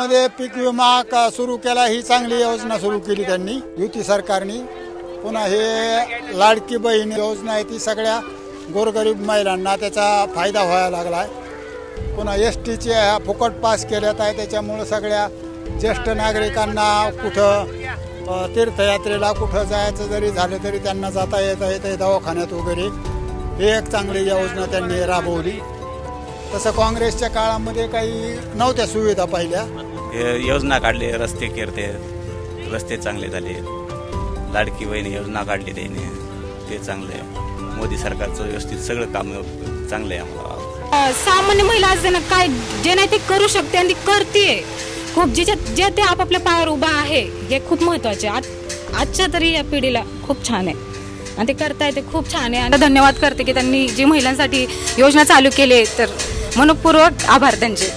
मध्ये पीक विमा सुरू केला, ही चांगली योजना सुरू केली त्यांनी युती सरकारने। पुन्हा हे लाडकी बहीण योजना आहे ती सगळ्या गोरगरीब महिलांना त्याचा फायदा व्हायला लागलाय। पुन्हा एसटीचे फुकट पास केल्यात आहे, त्याच्यामुळे सगळ्या ज्येष्ठ नागरिकांना कुठं तीर्थयात्रेला कुठं जायचं जरी झालं तरी त्यांना जाता येतं दवाखान्यात वगैरे। ही एक चांगली योजना त्यांनी राबवली। तसं काँग्रेसच्या काळामध्ये काही नव्हत्या सुविधा पहिल्या। योजना काढली, रस्ते केरते, रस्ते चांगले झाले, लाडकी बहीण योजना काढली त्याने, ते चांगले। मोदी सरकारचं व्यवस्थित सगळं काम चांगलं आहे आम्हाला। सामान्य महिला असताना काय जे नाही ते करू शकते आणि ती करते खूप, जे ते आपापल्या पायावर उभा आहे हे खूप महत्वाचे। आजच्या तरी या पिढीला खूप छान आहे आणि ते करताय ते खूप छान आहे। आणि धन्यवाद करते की त्यांनी जी महिलांसाठी योजना चालू केली, तर मनपूर्वक आभार त्यांचे।